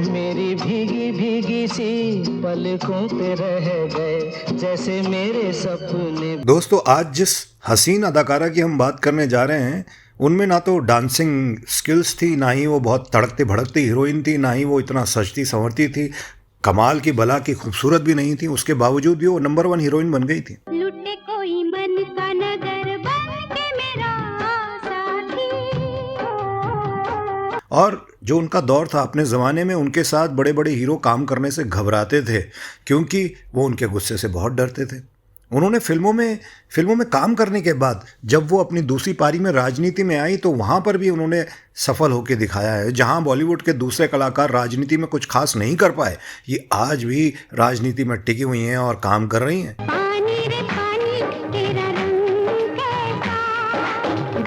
मेरी भीगी भीगी सी पलकों पे रह गए जैसे मेरे सपने। दोस्तों, आज जिस हसीन अदाकारा की हम बात करने जा रहे हैं उनमें ना तो डांसिंग स्किल्स थी, ना ही वो बहुत तड़कती भड़कती हीरोइन थी, ना ही वो इतना सजती संवरती थी, कमाल की भला की खूबसूरत भी नहीं थी। उसके बावजूद भी वो नंबर 1 हीरोइन बन गई थी। लुटे कोई मन का नगर बन के मेरा साथी। और जो उनका दौर था, अपने ज़माने में उनके साथ बड़े बड़े हीरो काम करने से घबराते थे क्योंकि वो उनके गुस्से से बहुत डरते थे। उन्होंने फिल्मों में काम करने के बाद जब वो अपनी दूसरी पारी में राजनीति में आई तो वहाँ पर भी उन्होंने सफल होकर दिखाया है। जहाँ बॉलीवुड के दूसरे कलाकार राजनीति में कुछ खास नहीं कर पाए, ये आज भी राजनीति में टिकी हुई हैं और काम कर रही हैं। पानी रे पानी तेरा रंग कैसा।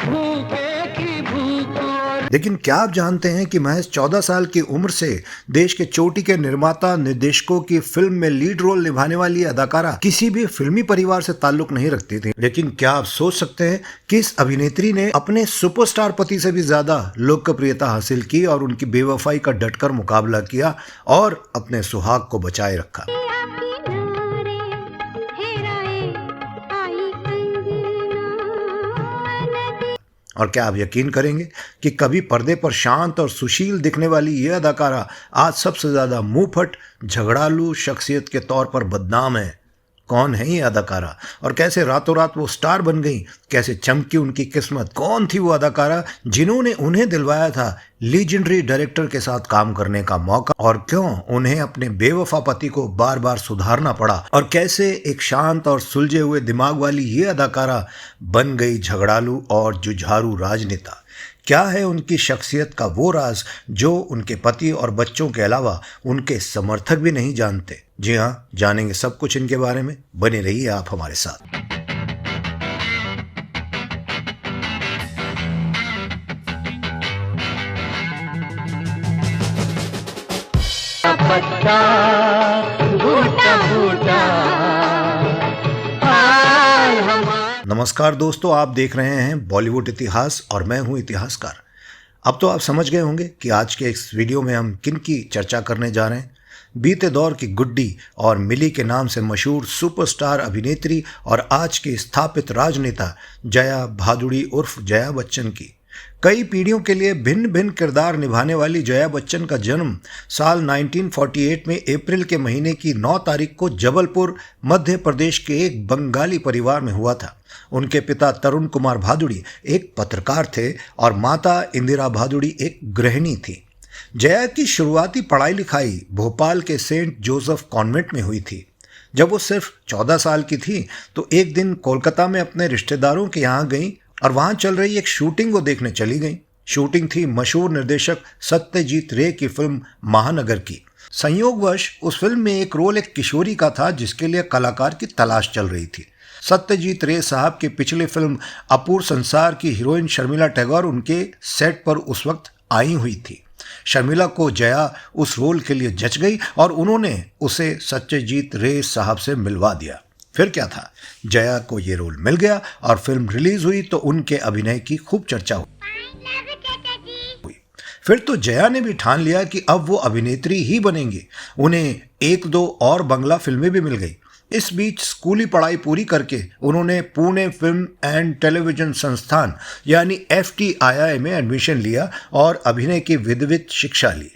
भूखे की भूख और लेकिन क्या आप जानते हैं कि महज 14 साल की उम्र से देश के चोटी के निर्माता निर्देशकों की फिल्म में लीड रोल निभाने वाली अदाकारा किसी भी फिल्मी परिवार से ताल्लुक नहीं रखती थी। लेकिन क्या आप सोच सकते हैं कि इस अभिनेत्री ने अपने सुपरस्टार पति से भी ज्यादा लोकप्रियता हासिल की और उनकी बेवफाई का डटकर मुकाबला किया और अपने सुहाग को बचाए रखा। और क्या आप यकीन करेंगे कि कभी पर्दे पर शांत और सुशील दिखने वाली ये अदाकारा आज सबसे ज़्यादा मुंहफट झगड़ालू शख्सियत के तौर पर बदनाम है। कौन है ये अदाकारा और कैसे रातों रात वो स्टार बन गई, कैसे चमकी उनकी किस्मत? कौन थी वो अदाकारा जिन्होंने उन्हें दिलवाया था लीजेंडरी डायरेक्टर के साथ काम करने का मौका, और क्यों उन्हें अपने बेवफा पति को बार बार सुधारना पड़ा, और कैसे एक शांत और सुलझे हुए दिमाग वाली ये अदाकारा बन गई झगड़ालू और जुझारू राजनेता? क्या है उनकी शख्सियत का वो राज जो उनके पति और बच्चों के अलावा उनके समर्थक भी नहीं जानते? जी हाँ, जानेंगे सब कुछ इनके बारे में। बने रहिए आप हमारे साथ। पत्ता बूटा बूटा नमस्कार दोस्तों, आप देख रहे हैं बॉलीवुड इतिहास और मैं हूं इतिहासकार। अब तो आप समझ गए होंगे कि आज के इस वीडियो में हम किन की चर्चा करने जा रहे हैं। बीते दौर की गुड्डी और मिली के नाम से मशहूर सुपरस्टार अभिनेत्री और आज की स्थापित राजनेता जया भादुड़ी उर्फ जया बच्चन की। कई पीढ़ियों के लिए भिन्न भिन्न किरदार निभाने वाली जया बच्चन का जन्म साल 1948 में अप्रैल के महीने की 9 तारीख को जबलपुर मध्य प्रदेश के एक बंगाली परिवार में हुआ था। उनके पिता तरुण कुमार भादुड़ी एक पत्रकार थे और माता इंदिरा भादुड़ी एक गृहिणी थी। जया की शुरुआती पढ़ाई लिखाई भोपाल के सेंट जोसेफ कॉन्वेंट में हुई थी। जब वो सिर्फ 14 साल की थी तो एक दिन कोलकाता में अपने रिश्तेदारों के यहाँ गई और वहाँ चल रही एक शूटिंग को देखने चली गई। शूटिंग थी मशहूर निर्देशक सत्यजीत रे की फिल्म महानगर की। संयोगवश उस फिल्म में एक रोल एक किशोरी का था जिसके लिए कलाकार की तलाश चल रही थी। सत्यजीत रे साहब की पिछली फिल्म अपूर्व संसार की हीरोइन शर्मिला टैगोर उनके सेट पर उस वक्त आई हुई थी। शर्मिला को जया उस रोल के लिए जच गई और उन्होंने उसे सत्यजीत रे साहब से मिलवा दिया। फिर क्या था, जया को ये रोल मिल गया और फिल्म रिलीज हुई तो उनके अभिनय की खूब चर्चा हुई। फिर तो जया ने भी ठान लिया कि अब वो अभिनेत्री ही बनेंगी। उन्हें 1-2 और बंगला फिल्में भी मिल गई। इस बीच स्कूली पढ़ाई पूरी करके उन्होंने पुणे फिल्म एंड टेलीविजन संस्थान यानी FTII में एडमिशन लिया और अभिनय की विधिवत शिक्षा ली।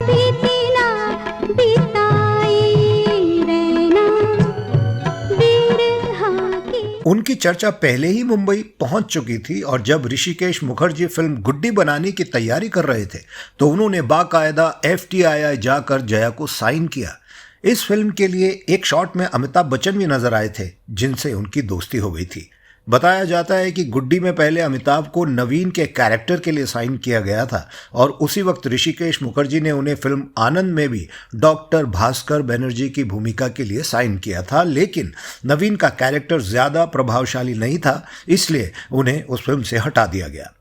उनकी चर्चा पहले ही मुंबई पहुंच चुकी थी और जब ऋषिकेश मुखर्जी फिल्म गुड्डी बनाने की तैयारी कर रहे थे तो उन्होंने बाकायदा FTII जाकर जया को साइन किया। इस फिल्म के लिए एक शॉट में अमिताभ बच्चन भी नजर आए थे जिनसे उनकी दोस्ती हो गई थी। बताया जाता है कि गुड्डी में पहले अमिताभ को नवीन के कैरेक्टर के लिए साइन किया गया था और उसी वक्त ऋषिकेश मुखर्जी ने उन्हें फिल्म आनंद में भी डॉक्टर भास्कर बनर्जी की भूमिका के लिए साइन किया था, लेकिन नवीन का कैरेक्टर ज्यादा प्रभावशाली नहीं था, इसलिए उन्हें उस फिल्म से हटा दिया गया।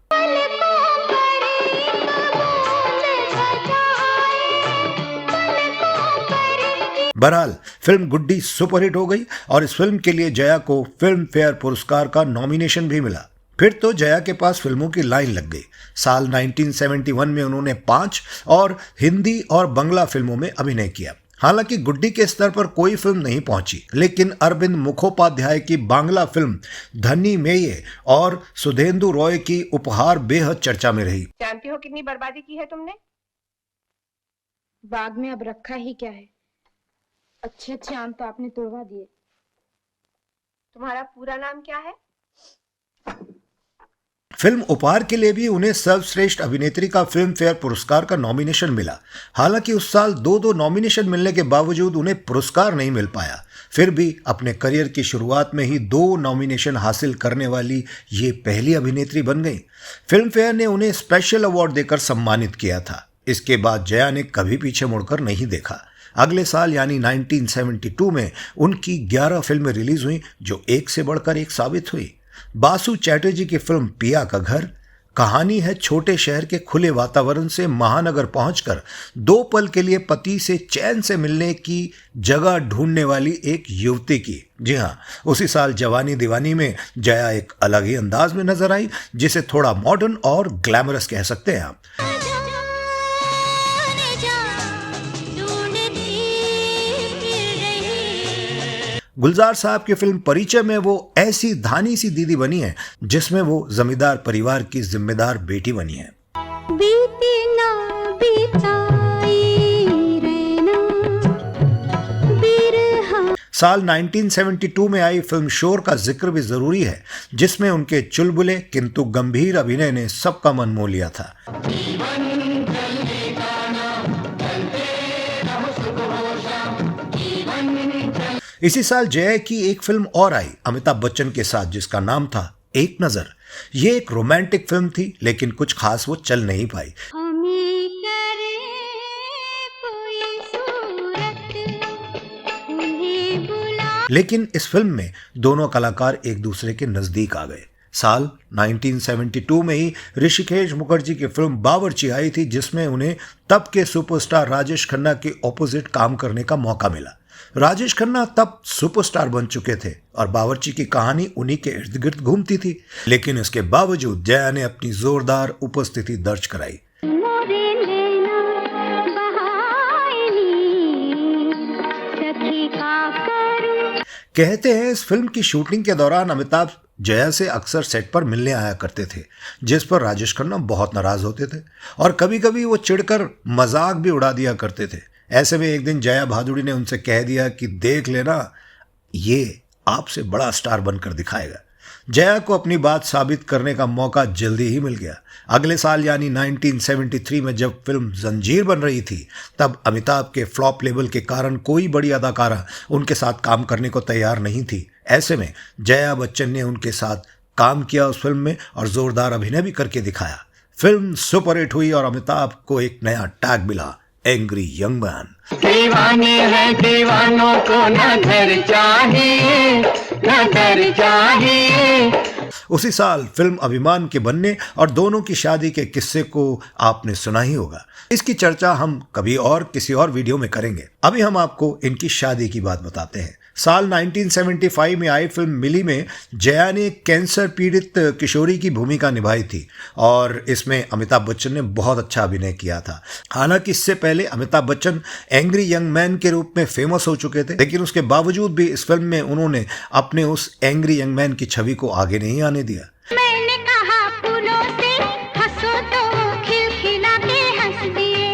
बहरहाल फिल्म गुड्डी सुपरहिट हो गई और इस फिल्म के लिए जया को फिल्म फेयर पुरस्कार का नॉमिनेशन भी मिला। फिर तो जया के पास फिल्मों की लाइन लग गई। साल 1971 में उन्होंने 5 और हिंदी और बंगला फिल्मों में अभिनय किया। हालांकि गुड्डी के स्तर पर कोई फिल्म नहीं पहुंची, लेकिन अरविंद मुखोपाध्याय की बांग्ला फिल्म धनी मेये और सुधेंदु रॉय की उपहार बेहद चर्चा में रही। जानती हो कितनी बर्बादी की है तुमने? बाग में अब रखा ही क्या है, अच्छे अच्छे आम तो आपने तोड़वा दिए। तुम्हारा पूरा नाम क्या है? फिल्म उपहार के लिए भी उन्हें सर्वश्रेष्ठ अभिनेत्री का फिल्म फेयर पुरस्कार का नॉमिनेशन मिला। हालांकि उस साल दो नॉमिनेशन मिलने के बावजूद उन्हें पुरस्कार नहीं मिल पाया। फिर भी अपने करियर की शुरुआत में ही 2 नॉमिनेशन हासिल करने वाली ये पहली अभिनेत्री बन गई। फिल्म फेयर ने उन्हें स्पेशल अवार्ड देकर सम्मानित किया था। इसके बाद जया ने कभी पीछे मुड़कर नहीं देखा। अगले साल यानी 1972 में उनकी 11 फिल्में रिलीज हुई, जो एक से बढ़कर एक साबित हुई। बासु चैटर्जी की फिल्म पिया का घर कहानी है छोटे शहर के खुले वातावरण से महानगर पहुंचकर 2 पल के लिए पति से चैन से मिलने की जगह ढूंढने वाली एक युवती की। जी हाँ, उसी साल जवानी दीवानी में जया एक अलग ही अंदाज में नजर आई, जिसे थोड़ा मॉडर्न और ग्लैमरस कह सकते हैं आप। गुलजार साहब की फिल्म परिचय में वो ऐसी धानी सी दीदी बनी है, जिसमें वो जमींदार परिवार की जिम्मेदार बेटी बनी है। बीती ना बीताई रहना बिरहा। साल 1972 में आई फिल्म शोर का जिक्र भी जरूरी है, जिसमें उनके चुलबुले किंतु गंभीर अभिनय ने सबका मन मोह लिया था। इसी साल जया की एक फिल्म और आई अमिताभ बच्चन के साथ, जिसका नाम था एक नजर। ये एक रोमांटिक फिल्म थी, लेकिन कुछ खास वो चल नहीं पाई। हमें करे कोई सूरत उन्हें बुला। लेकिन इस फिल्म में दोनों कलाकार एक दूसरे के नजदीक आ गए। साल 1972 में ही ऋषिकेश मुखर्जी की फिल्म बावर्ची आई थी, जिसमें उन्हें तब के सुपरस्टार राजेश खन्ना के ऑपोजिट काम करने का मौका मिला। राजेश खन्ना तब सुपरस्टार बन चुके थे और बावर्ची की कहानी उन्हीं के इर्द गिर्द घूमती थी, लेकिन इसके बावजूद जया ने अपनी जोरदार उपस्थिति दर्ज कराई। कहते हैं इस फिल्म की शूटिंग के दौरान अमिताभ जया से अक्सर सेट पर मिलने आया करते थे, जिस पर राजेश खन्ना बहुत नाराज होते थे और कभी कभी वो चिढ़कर मजाक भी उड़ा दिया करते थे। ऐसे में एक दिन जया भादुड़ी ने उनसे कह दिया कि देख लेना, ये आपसे बड़ा स्टार बनकर दिखाएगा। जया को अपनी बात साबित करने का मौका जल्दी ही मिल गया। अगले साल यानी 1973 में जब फिल्म जंजीर बन रही थी, तब अमिताभ के फ्लॉप लेवल के कारण कोई बड़ी अदाकारा उनके साथ काम करने को तैयार नहीं थी। ऐसे में जया बच्चन ने उनके साथ काम किया उस फिल्म में और जोरदार अभिनय भी करके दिखाया। फिल्म सुपरहिट हुई और अमिताभ को एक नया टैग मिला, एंग्री यंग मैन। दीवाने हैं दीवानों को न घर चाहिए, न घर चाहिए। उसी साल फिल्म अभिमान के बनने और दोनों की शादी के किस्से को आपने सुना ही होगा। इसकी चर्चा हम कभी और किसी और वीडियो में करेंगे। अभी हम आपको इनकी शादी की बात बताते हैं। साल 1975 में आई फिल्म मिली में जया ने कैंसर पीड़ित किशोरी की भूमिका निभाई थी और इसमें अमिताभ बच्चन ने बहुत अच्छा अभिनय किया था। हालांकि इससे पहले Amitabh Bachchan angry young man के रूप में फेमस हो चुके थे, लेकिन उसके बावजूद भी इस फिल्म में उन्होंने अपने उस एंग्री यंग मैन की छवि को आगे नहीं आने दिया। मैंने कहा फूलों से हंसो तो खिलखिलाते हंस दिए।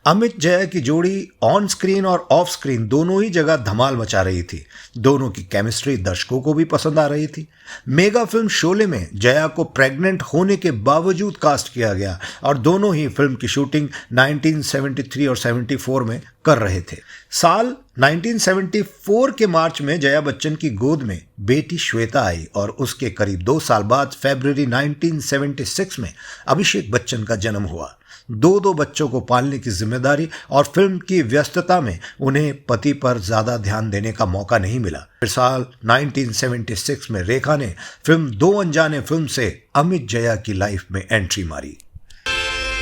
अमित जया की जोड़ी ऑन स्क्रीन और ऑफ स्क्रीन दोनों ही जगह धमाल मचा रही थी। दोनों की केमिस्ट्री दर्शकों को भी पसंद आ रही थी। मेगा फिल्म शोले में जया को प्रेग्नेंट होने के बावजूद कास्ट किया गया और दोनों ही फिल्म की शूटिंग 1973 और 74 में कर रहे थे। साल 1974 के मार्च में जया बच्चन की गोद में बेटी श्वेता आई और उसके करीब 2 साल बाद फरवरी 1976 में अभिषेक बच्चन का जन्म हुआ। 2 बच्चों को पालने की जिम्मेदारी और फिल्म की व्यस्तता में उन्हें पति पर ज्यादा ध्यान देने का मौका नहीं मिला। फिर साल 1976 में रेखा ने फिल्म 2 अनजाने फिल्म से अमित जया की लाइफ में एंट्री मारी।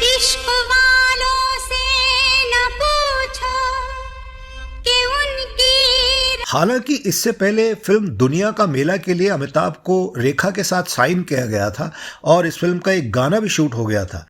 इश्क वालों से न पूछो कि उनकी हालांकि इससे पहले फिल्म दुनिया का मेला के लिए अमिताभ को रेखा के साथ साइन किया गया था और इस फिल्म का एक गाना भी शूट हो गया था।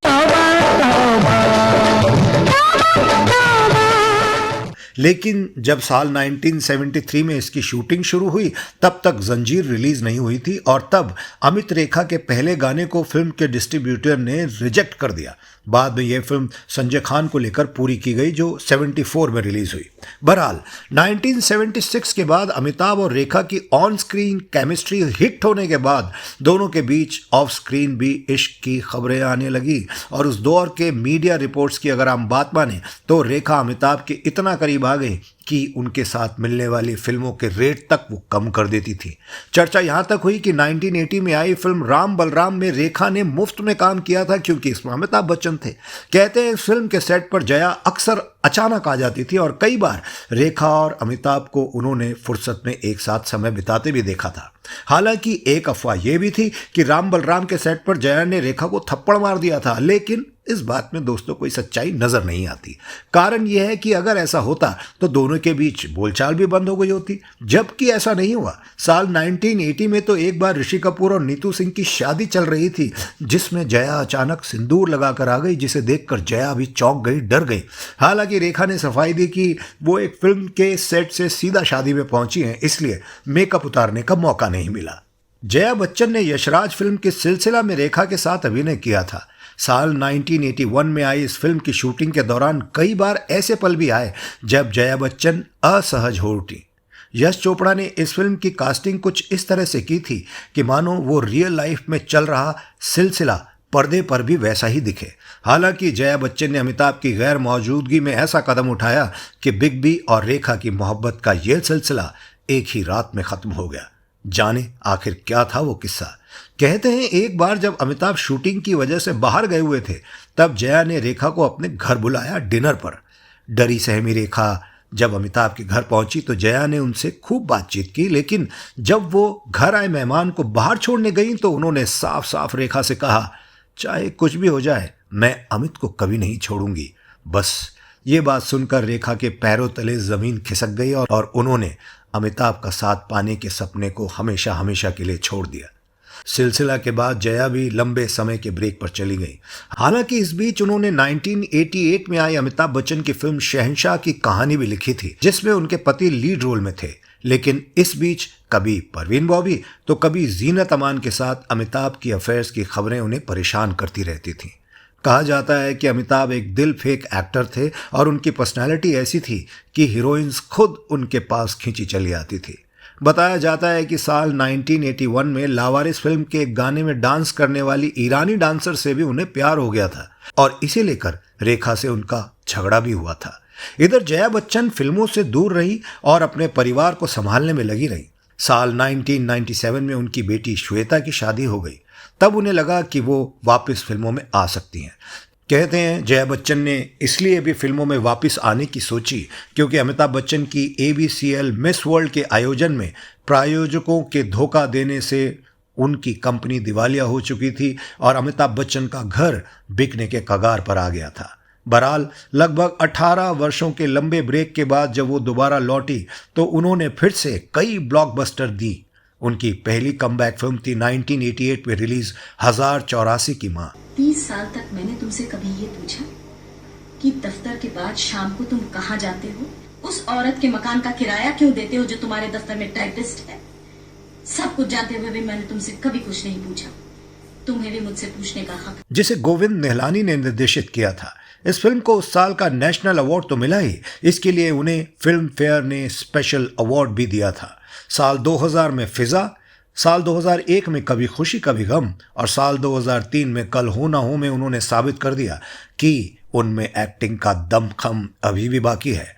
लेकिन जब साल 1973 में इसकी शूटिंग शुरू हुई तब तक जंजीर रिलीज नहीं हुई थी और तब अमित रेखा के पहले गाने को फिल्म के डिस्ट्रीब्यूटर ने रिजेक्ट कर दिया। बाद में यह फिल्म संजय खान को लेकर पूरी की गई जो 74 में रिलीज हुई। बहरहाल 1976 के बाद अमिताभ और रेखा की ऑन स्क्रीन केमिस्ट्री हिट होने के बाद दोनों के बीच ऑफ स्क्रीन भी इश्क की खबरें आने लगी और उस दौर के मीडिया रिपोर्ट्स की अगर हम बात माने तो रेखा अमिताभ के इतना करीब आ गई कि उनके साथ मिलने वाली फिल्मों के रेट तक वो कम कर देती थी। चर्चा यहां तक हुई कि 1980 में आई फिल्म राम बलराम में रेखा ने मुफ्त में काम किया था क्योंकि इसमें अमिताभ बच्चन थे। कहते हैं इस फिल्म के सेट पर जया अक्सर अचानक आ जाती थी और कई बार रेखा और अमिताभ को उन्होंने फुर्सत में एक साथ समय बिताते भी देखा था। हालांकि एक अफवाह यह भी थी कि राम बलराम के सेट पर जया ने रेखा को थप्पड़ मार दिया था, लेकिन इस बात में दोस्तों कोई सच्चाई नजर नहीं आती। कारण यह है कि अगर ऐसा होता तो दोनों के बीच बोलचाल भी बंद हो गई होती, जबकि ऐसा नहीं हुआ। साल 1980 में तो एक बार ऋषि कपूर और नीतू सिंह की शादी चल रही थी जिसमें जया अचानक सिंदूर लगाकर आ गई, जिसे देखकर जया भी चौंक गई, डर गई। हालांकि रेखा ने सफाई दी कि वो एक फिल्म के सेट से सीधा शादी में पहुंची हैं, इसलिए मेकअप उतारने का मौका नहीं मिला। जया बच्चन ने यशराज फिल्म के सिलसिला में रेखा के साथ अभिनय किया था। साल 1981 में आई इस फिल्म की शूटिंग के दौरान कई बार ऐसे पल भी आए जब जया बच्चन असहज हो उठी। यश चोपड़ा ने इस फिल्म की कास्टिंग कुछ इस तरह से की थी कि मानो वो रियल लाइफ में चल रहा सिलसिला पर्दे पर भी वैसा ही दिखे। हालांकि जया बच्चन ने अमिताभ की गैर मौजूदगी में ऐसा कदम उठाया कि बिग बी और रेखा की मोहब्बत का यह सिलसिला एक ही रात में खत्म हो गया। जाने आखिर क्या था वो किस्सा। कहते हैं एक बार जब अमिताभ शूटिंग की वजह से बाहर गए हुए थे तब जया ने रेखा को अपने घर बुलाया डिनर पर। डरी सहमी रेखा जब अमिताभ के घर पहुंची तो जया ने उनसे खूब बातचीत की, लेकिन जब वो घर आए मेहमान को बाहर छोड़ने गई तो उन्होंने साफ साफ रेखा से कहा, चाहे कुछ भी हो जाए मैं अमित को कभी नहीं छोड़ूंगी। बस ये बात सुनकर रेखा के पैरों तले जमीन खिसक गई और उन्होंने अमिताभ का साथ पाने के सपने को हमेशा हमेशा के लिए छोड़ दिया। सिलसिला के बाद जया भी लंबे समय के ब्रेक पर चली गई। हालांकि इस बीच उन्होंने 1988 में आई अमिताभ बच्चन की फिल्म शहंशाह की कहानी भी लिखी थी जिसमें उनके पति लीड रोल में थे, लेकिन इस बीच कभी परवीन बॉबी तो कभी जीनत अमान के साथ अमिताभ की अफेयर्स की खबरें उन्हें परेशान करती रहती थीं। कहा जाता है कि अमिताभ एक दिल फेंक एक्टर थे और उनकी पर्सनैलिटी ऐसी थी कि हीरोइंस खुद उनके पास खींची चली आती थी। बताया जाता है कि साल 1981 में लावारिस फिल्म के एक गाने में डांस करने वाली ईरानी डांसर से भी उन्हें प्यार हो गया था और इसे लेकर रेखा से उनका झगड़ा भी हुआ था। इधर जया बच्चन फिल्मों से दूर रही और अपने परिवार को संभालने में लगी रही। साल 1997 में उनकी बेटी श्वेता की शादी हो गई। तब उन्हें लगा कि वो वापस फिल्मों में आ सकती हैं। कहते हैं जया बच्चन ने इसलिए भी फिल्मों में वापस आने की सोची क्योंकि अमिताभ बच्चन की ABCL मिस वर्ल्ड के आयोजन में प्रायोजकों के धोखा देने से उनकी कंपनी दिवालिया हो चुकी थी और अमिताभ बच्चन का घर बिकने के कगार पर आ गया था। बहरहाल लगभग 18 वर्षों के लंबे ब्रेक के बाद जब वो दोबारा लौटी तो उन्होंने फिर से कई ब्लॉकबस्टर दी। उनकी पहली कमबैक फिल्म थी 1988 में रिलीज 1084 की मां। 30 साल तक मैंने तुमसे कभी ये पूछा कि दफ्तर के बाद शाम को तुम कहाँ जाते हो? उस औरत के मकान का किराया क्यों देते हो जो तुम्हारे दफ्तर में टाइपिस्ट है? सब कुछ जानते हुए भी मैंने तुमसे कभी कुछ नहीं पूछा। तुम्हें भी मुझसे पूछने का हक। जिसे गोविंद निहलानी ने निर्देशित किया था। इस फिल्म को उस साल का नेशनल अवार्ड तो मिला ही, इसके लिए उन्हें फिल्म फेयर ने स्पेशल अवार्ड भी दिया था। साल 2000 में फिजा, साल 2001 में कभी खुशी कभी गम और साल 2003 में कल हो ना हो में उन्होंने साबित कर दिया कि उनमें एक्टिंग का दमखम अभी भी बाकी है।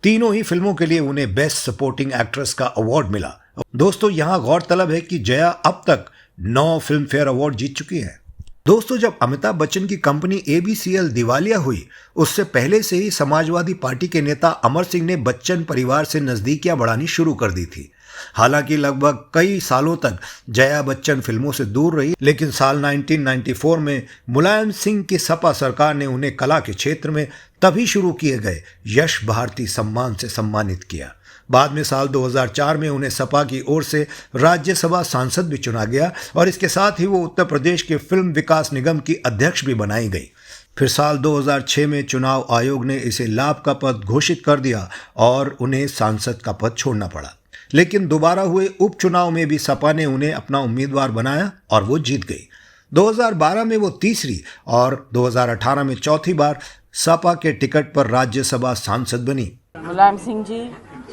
तीनों ही फिल्मों के लिए उन्हें बेस्ट सपोर्टिंग एक्ट्रेस का अवार्ड मिला। दोस्तों यहां गौरतलब है कि जया अब तक 9 फिल्म फेयर अवार्ड जीत चुकी है। दोस्तों जब अमिताभ बच्चन की कंपनी ABCL दिवालिया हुई उससे पहले से ही समाजवादी पार्टी के नेता अमर सिंह ने बच्चन परिवार से नजदीकियां बढ़ानी शुरू कर दी थी। हालांकि लगभग कई सालों तक जया बच्चन फिल्मों से दूर रही, लेकिन साल 1994 में मुलायम सिंह की सपा सरकार ने उन्हें कला के क्षेत्र में तभी शुरू किए गए यश भारती सम्मान से सम्मानित किया। बाद में साल 2004 में उन्हें सपा की ओर से राज्यसभा सांसद भी चुना गया और इसके साथ ही वो उत्तर प्रदेश के फिल्म विकास निगम की अध्यक्ष भी बनाई गई। फिर साल 2006 में चुनाव आयोग ने इसे लाभ का पद घोषित कर दिया और उन्हें सांसद का पद छोड़ना पड़ा, लेकिन दोबारा हुए उपचुनाव में भी सपा ने उन्हें अपना उम्मीदवार बनाया और वो जीत गई। 2012 में वो तीसरी और 2018 में चौथी बार सपा के टिकट पर राज्यसभा सांसद बनी। मुलायम सिंह जी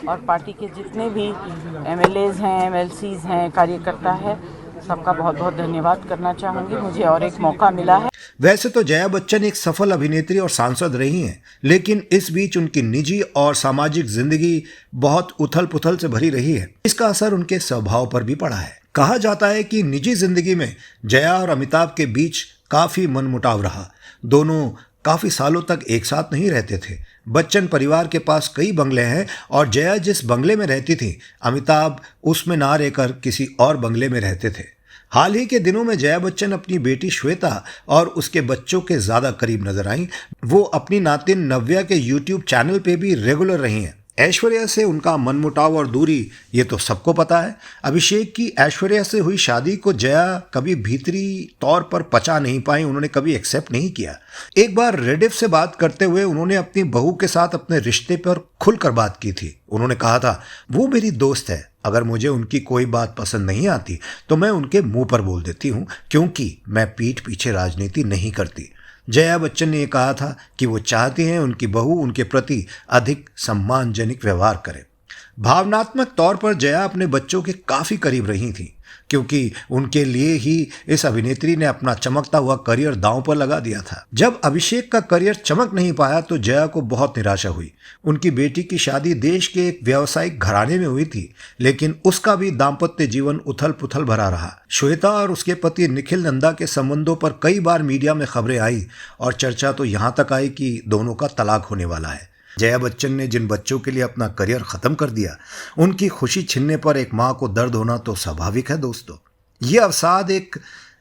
और पार्टी के जितने भी MLAs हैं, MLCs हैं, कार्यकर्ता है, सबका बहुत बहुत धन्यवाद करना चाहूँगी। मुझे और एक मौका मिला है। वैसे तो जया बच्चन एक सफल अभिनेत्री और सांसद रही हैं, लेकिन इस बीच उनकी निजी और सामाजिक जिंदगी बहुत उथल पुथल से भरी रही है। इसका असर उनके स्वभाव पर भी पड़ा है। कहा जाता है कि निजी जिंदगी में जया और अमिताभ के बीच काफी मनमुटाव रहा। दोनों काफी सालों तक एक साथ नहीं रहते थे। बच्चन परिवार के पास कई बंगले हैं और जया जिस बंगले में रहती थी, अमिताभ उसमें ना रहकर किसी और बंगले में रहते थे। हाल ही के दिनों में जया बच्चन अपनी बेटी श्वेता और उसके बच्चों के ज़्यादा करीब नजर आईं। वो अपनी नातिन नव्या के YouTube चैनल पे भी रेगुलर रही हैं। ऐश्वर्या से उनका मनमुटाव और दूरी ये तो सबको पता है। अभिषेक की ऐश्वर्या से हुई शादी को जया कभी भीतरी तौर पर पचा नहीं पाई, उन्होंने कभी एक्सेप्ट नहीं किया। एक बार रेडिफ से बात करते हुए उन्होंने अपनी बहू के साथ अपने रिश्ते पर खुलकर बात की थी। उन्होंने कहा था, वो मेरी दोस्त है, अगर मुझे उनकी कोई बात पसंद नहीं आती तो मैं उनके मुंह पर बोल देती हूँ, क्योंकि मैं पीठ पीछे राजनीति नहीं करती। जया बच्चन ने कहा था कि वो चाहती हैं उनकी बहू उनके प्रति अधिक सम्मानजनक व्यवहार करे। भावनात्मक तौर पर जया अपने बच्चों के काफ़ी करीब रही थी, क्योंकि उनके लिए ही इस अभिनेत्री ने अपना चमकता हुआ करियर दांव पर लगा दिया था। जब अभिषेक का करियर चमक नहीं पाया तो जया को बहुत निराशा हुई। उनकी बेटी की शादी देश के एक व्यावसायिक घराने में हुई थी, लेकिन उसका भी दाम्पत्य जीवन उथल पुथल भरा रहा। श्वेता और उसके पति निखिल नंदा के संबंधों पर कई बार मीडिया में खबरें आई और चर्चा तो यहाँ तक आई कि दोनों का तलाक होने वाला है। जया बच्चन ने जिन बच्चों के लिए अपना करियर ख़त्म कर दिया, उनकी खुशी छीनने पर एक माँ को दर्द होना तो स्वाभाविक है दोस्तों। ये अवसाद एक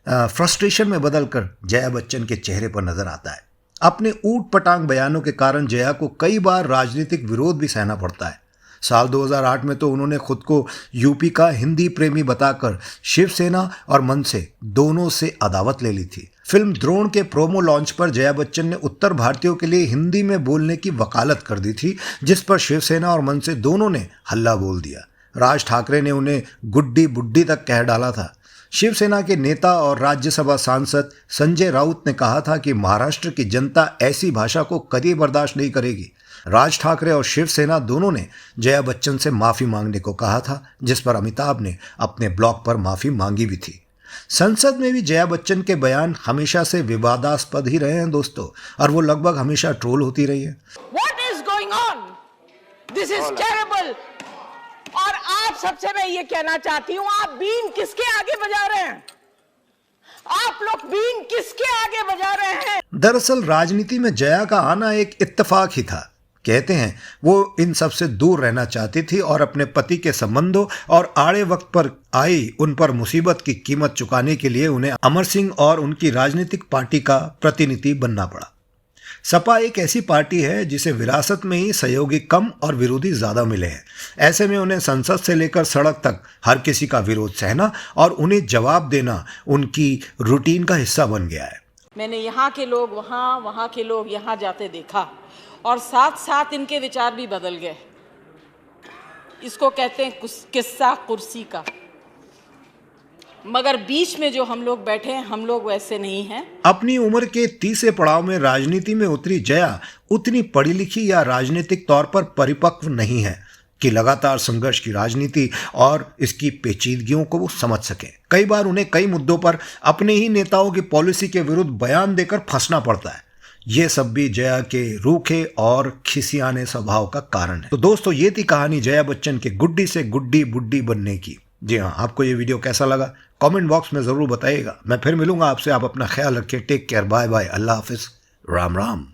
फ्रस्ट्रेशन में बदलकर जया बच्चन के चेहरे पर नजर आता है। अपने ऊट पटांग बयानों के कारण जया को कई बार राजनीतिक विरोध भी सहना पड़ता है। साल 2008 में तो उन्होंने खुद को यूपी का हिंदी प्रेमी बताकर शिवसेना और मनसे दोनों से अदावत ले ली थी। फिल्म द्रोण के प्रोमो लॉन्च पर जया बच्चन ने उत्तर भारतीयों के लिए हिंदी में बोलने की वकालत कर दी थी, जिस पर शिवसेना और मनसे दोनों ने हल्ला बोल दिया। राज ठाकरे ने उन्हें गुड्डी बुड्डी तक कह डाला था। शिवसेना के नेता और राज्यसभा सांसद संजय राउत ने कहा था कि महाराष्ट्र की जनता ऐसी भाषा को कभी बर्दाश्त नहीं करेगी। राज ठाकरे और शिवसेना दोनों ने जया बच्चन से माफ़ी मांगने को कहा था, जिस पर अमिताभ ने अपने ब्लॉग पर माफ़ी मांगी भी थी। संसद में भी जया बच्चन के बयान हमेशा से विवादास्पद ही रहे हैं दोस्तों, और वो लगभग हमेशा ट्रोल होती रही है। What is going on? This is terrible. और आप सबसे मैं ये कहना चाहती हूँ, आप बीन किसके आगे बजा रहे हैं? आप लोग बीन किसके आगे बजा रहे हैं? दरअसल राजनीति में जया का आना एक इत्तेफाक ही था। कहते हैं वो इन सब से दूर रहना चाहती थी और अपने पति के संबंधों और आड़े वक्त पर आई उन पर मुसीबत की कीमत चुकाने के लिए उन्हें अमर सिंह और उनकी राजनीतिक पार्टी का प्रतिनिधि बनना पड़ा। सपा एक ऐसी पार्टी है जिसे विरासत में ही सहयोगी कम और विरोधी ज़्यादा मिले हैं। ऐसे में उन्हें संसद से लेकर सड़क तक हर किसी का विरोध सहना और उन्हें जवाब देना उनकी रूटीन का हिस्सा बन गया है। मैंने यहाँ के लोग वहाँ, वहाँ के लोग यहाँ जाते देखा और साथ साथ इनके विचार भी बदल गए। इसको कहते हैं किस्सा कुर्सी का। मगर बीच में जो हम लोग बैठे हैं, हम लोग वैसे नहीं हैं। अपनी उम्र के 30वें पड़ाव में राजनीति में उतरी जया उतनी पढ़ी लिखी या राजनीतिक तौर पर परिपक्व नहीं है कि लगातार संघर्ष की राजनीति और इसकी पेचीदगियों को वो समझ सके। कई बार उन्हें कई मुद्दों पर अपने ही नेताओं की पॉलिसी के विरुद्ध बयान देकर फंसना पड़ता है। ये सब भी जया के रूखे और खिसियाने स्वभाव का कारण है। तो दोस्तों, ये थी कहानी जया बच्चन के गुड्डी से गुड्डी बुड्डी बनने की। जी हाँ, आपको ये वीडियो कैसा लगा कमेंट बॉक्स में ज़रूर बताइएगा। मैं फिर मिलूंगा आपसे। आप अपना ख्याल रखिए। टेक केयर, बाय बाय, अल्लाह हाफिज़, राम राम।